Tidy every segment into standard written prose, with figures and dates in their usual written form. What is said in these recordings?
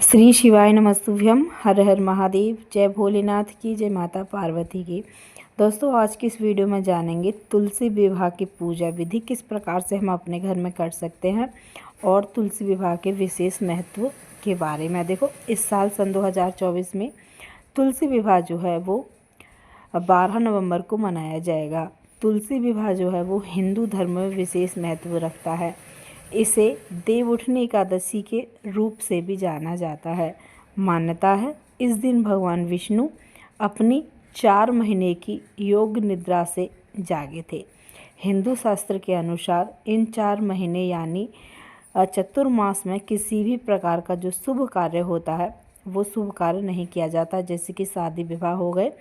श्री शिवाय नमस्तुभ्यम। हर हर महादेव। जय भोलेनाथ की, जय माता पार्वती की। दोस्तों, आज की इस वीडियो में जानेंगे तुलसी विवाह की पूजा विधि किस प्रकार से हम अपने घर में कर सकते हैं और तुलसी विवाह के विशेष महत्व के बारे में। देखो, इस साल सन 2024 में तुलसी विवाह जो है वो 12 नवंबर को मनाया जाएगा। तुलसी विवाह जो है वो हिंदू धर्म में विशेष महत्व रखता है। इसे देवउठनी एकादशी के रूप से भी जाना जाता है। मान्यता है इस दिन भगवान विष्णु अपनी 4 महीने की योग निद्रा से जागे थे। हिंदू शास्त्र के अनुसार इन 4 महीने यानी चतुर्मास में किसी भी प्रकार का जो शुभ कार्य होता है वो शुभ कार्य नहीं किया जाता। जैसे कि शादी विवाह हो गए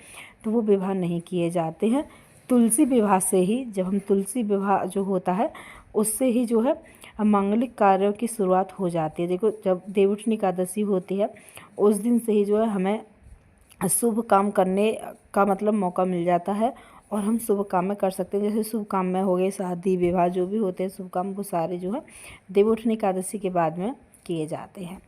तो वो विवाह नहीं किए जाते हैं। तुलसी विवाह से ही, जब हम तुलसी विवाह जो होता है उससे ही जो है मांगलिक कार्यों की शुरुआत हो जाती है। देखो, जब देवउठनी एकादशी होती है उस दिन से ही जो है हमें शुभ काम करने का मतलब मौका मिल जाता है और हम शुभ काम में कर सकते हैं। जैसे शुभ काम में हो गए शादी विवाह, जो भी होते हैं शुभ काम, वो सारे जो है देवउठनी एकादशी के बाद में किए जाते हैं।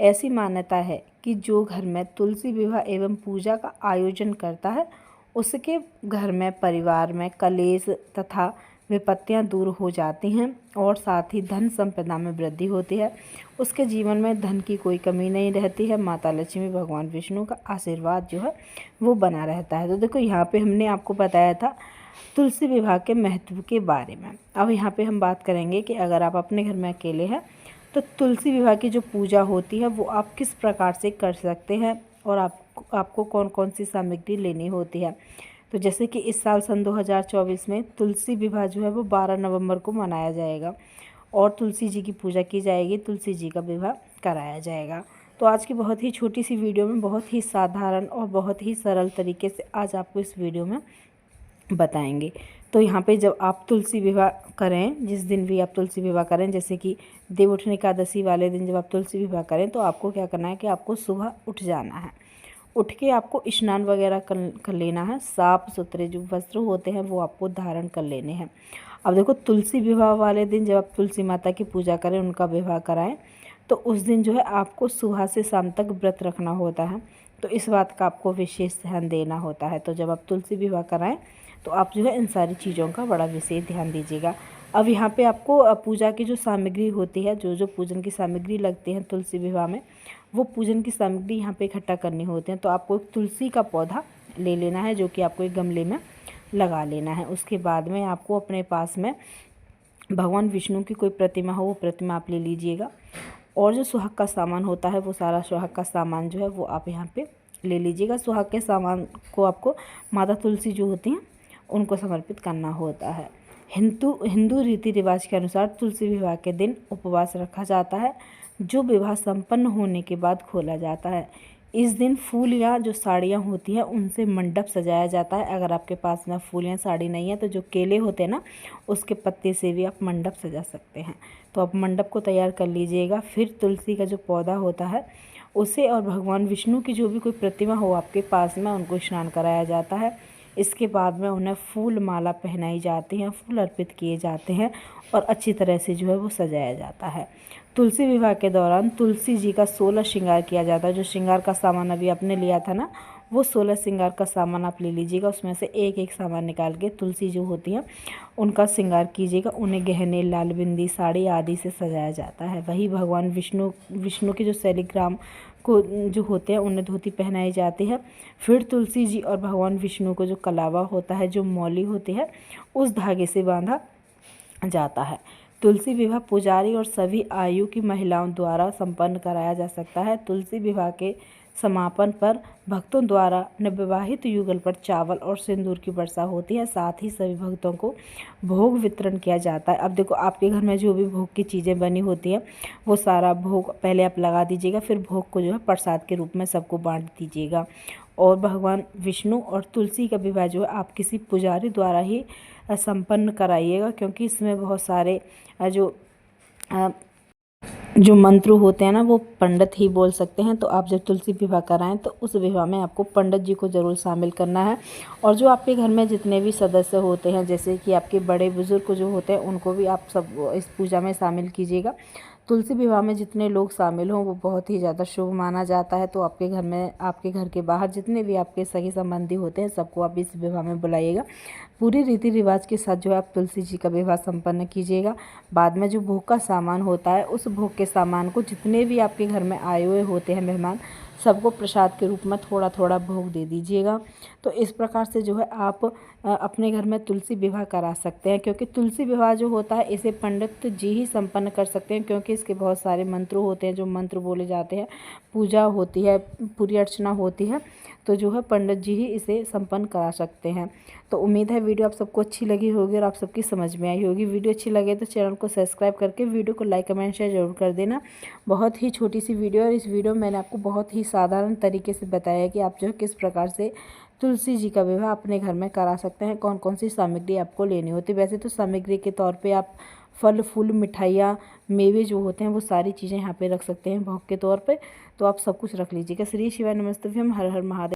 ऐसी मान्यता है कि जो घर में तुलसी विवाह एवं पूजा का आयोजन करता है उसके घर में, परिवार में कलेश तथा विपत्तियां दूर हो जाती हैं और साथ ही धन संपदा में वृद्धि होती है। उसके जीवन में धन की कोई कमी नहीं रहती है। माता लक्ष्मी, भगवान विष्णु का आशीर्वाद जो है वो बना रहता है। तो देखो, यहाँ पे हमने आपको बताया था तुलसी विवाह के महत्व के बारे में। अब यहाँ पे हम बात करेंगे कि अगर आप अपने घर में अकेले हैं तो तुलसी विवाह की जो पूजा होती है वो आप किस प्रकार से कर सकते हैं और आपको कौन कौन सी सामग्री लेनी होती है। तो जैसे कि इस साल सन 2024 में तुलसी विवाह जो है वो 12 नवंबर को मनाया जाएगा और तुलसी जी की पूजा की जाएगी, तुलसी जी का विवाह कराया जाएगा। तो आज की बहुत ही छोटी सी वीडियो में बहुत ही साधारण और बहुत ही सरल तरीके से आज आपको इस वीडियो में बताएंगे। तो यहाँ पे जब आप तुलसी विवाह करें, जिस दिन भी आप तुलसी विवाह करें, जैसे कि देवउठनी एकादशी वाले दिन जब आप तुलसी विवाह करें तो आपको क्या करना है कि आपको सुबह उठ जाना है। उठ के आपको स्नान वगैरह कर लेना है। साफ सुथरे जो वस्त्र होते हैं वो आपको धारण कर लेने हैं। अब देखो, तुलसी विवाह वाले दिन जब आप तुलसी माता की पूजा करें, उनका विवाह कराएं, तो उस दिन जो है आपको सुबह से शाम तक व्रत रखना होता है। तो इस बात का आपको विशेष ध्यान देना होता है। तो जब आप तुलसी विवाह कराएं तो आप जो है इन सारी चीज़ों का बड़ा विशेष ध्यान दीजिएगा। अब यहाँ पे आपको पूजा की जो सामग्री होती है, जो पूजन की सामग्री लगती है तुलसी विवाह में, वो पूजन की सामग्री यहाँ पे इकट्ठा करनी होती है। तो आपको एक तुलसी का पौधा ले लेना है जो कि आपको एक गमले में लगा लेना है। उसके बाद में आपको अपने पास में भगवान विष्णु की कोई प्रतिमा हो वो प्रतिमा आप ले लीजिएगा और जो सुहाग का सामान होता है वो सारा सुहाग का सामान जो है वो आप यहाँ पे ले लीजिएगा। सुहाग के सामान को आपको माता तुलसी जो होती हैं उनको समर्पित करना होता है। हिंदू रीति रिवाज के अनुसार तुलसी विवाह के दिन उपवास रखा जाता है जो विवाह संपन्न होने के बाद खोला जाता है। इस दिन फूल या जो साड़ियाँ होती हैं उनसे मंडप सजाया जाता है। अगर आपके पास में फूल या साड़ी नहीं है तो जो केले होते हैं ना, उसके पत्ते से भी आप मंडप सजा सकते हैं। तो आप मंडप को तैयार कर लीजिएगा। फिर तुलसी का जो पौधा होता है उसे और भगवान विष्णु की जो भी कोई प्रतिमा हो आपके पास में, उनको स्नान कराया जाता है। इसके बाद में उन्हें फूल माला पहनाई जाती है, फूल अर्पित किए जाते हैं और अच्छी तरह से जो है वो सजाया जाता है। तुलसी विवाह के दौरान तुलसी जी का 16 श्रृंगार किया जाता है। जो श्रृंगार का सामान अभी आपने लिया था ना, वो 16 श्रृंगार का सामान आप ले लीजिएगा। उसमें से एक एक सामान निकाल के तुलसी जो होती हैं उनका श्रृंगार कीजिएगा। उन्हें गहने, लाल बिंदी, साड़ी आदि से सजाया जाता है। वही भगवान विष्णु के जो शालिग्राम को जो होते हैं उन्हें धोती पहनाई जाती है। फिर तुलसी जी और भगवान विष्णु को जो कलावा होता है, जो मौली होती है, उस धागे से बांधा जाता है। तुलसी विवाह पुजारी और सभी आयु की महिलाओं द्वारा संपन्न कराया जा सकता है। तुलसी विवाह के समापन पर भक्तों द्वारा नवविवाहित युगल पर चावल और सिंदूर की वर्षा होती है। साथ ही सभी भक्तों को भोग वितरण किया जाता है। अब देखो, आपके घर में जो भी भोग की चीज़ें बनी होती हैं वो सारा भोग पहले आप लगा दीजिएगा। फिर भोग को जो है प्रसाद के रूप में सबको बांट दीजिएगा। और भगवान विष्णु और तुलसी का विवाह जो है आप किसी पुजारी द्वारा ही संपन्न कराइएगा, क्योंकि इसमें बहुत सारे जो मंत्र होते हैं ना वो पंडित ही बोल सकते हैं। तो आप जब तुलसी विवाह कराएं तो उस विवाह में आपको पंडित जी को ज़रूर शामिल करना है। और जो आपके घर में जितने भी सदस्य होते हैं, जैसे कि आपके बड़े बुजुर्ग जो होते हैं, उनको भी आप सब इस पूजा में शामिल कीजिएगा। तुलसी विवाह में जितने लोग शामिल हों वो बहुत ही ज़्यादा शुभ माना जाता है। तो आपके घर में, आपके घर के बाहर जितने भी आपके सगे संबंधी होते हैं सबको आप इस विवाह में बुलाइएगा। पूरी रीति रिवाज के साथ जो है आप तुलसी जी का विवाह संपन्न कीजिएगा। बाद में जो भोग का सामान होता है उस भोग के सामान को जितने भी आपके घर में आए हुए होते हैं मेहमान, सबको प्रसाद के रूप में थोड़ा थोड़ा भोग दे दीजिएगा। तो इस प्रकार से जो है आप अपने घर में तुलसी विवाह करा सकते हैं, क्योंकि तुलसी विवाह जो होता है इसे पंडित जी ही संपन्न कर सकते हैं, क्योंकि इसके बहुत सारे मंत्र होते हैं, जो मंत्र बोले जाते हैं, पूजा होती है, पूरी अर्चना होती है, तो जो है पंडित जी ही इसे संपन्न करा सकते हैं। तो उम्मीद है वीडियो आप सबको अच्छी लगी होगी और आप सबकी समझ में आई होगी। वीडियो अच्छी लगे तो चैनल को सब्सक्राइब करके वीडियो को लाइक कमेंट शेयर जरूर कर देना। बहुत ही छोटी सी वीडियो, और इस वीडियो में मैंने आपको बहुत ही साधारण तरीके से बताया कि आप जो है किस प्रकार से तुलसी जी का विवाह अपने घर में करा सकते हैं, कौन कौन सी सामग्री आपको लेनी होती है। वैसे तो सामग्री के तौर पे आप फल फूल मिठाइयाँ मेवे जो होते हैं वो सारी चीज़ें यहाँ पे रख सकते हैं भोग के तौर पे। तो आप सब कुछ रख लीजिएगा। श्री शिवाय नमस्तुभ्यम, हर हर महादेव।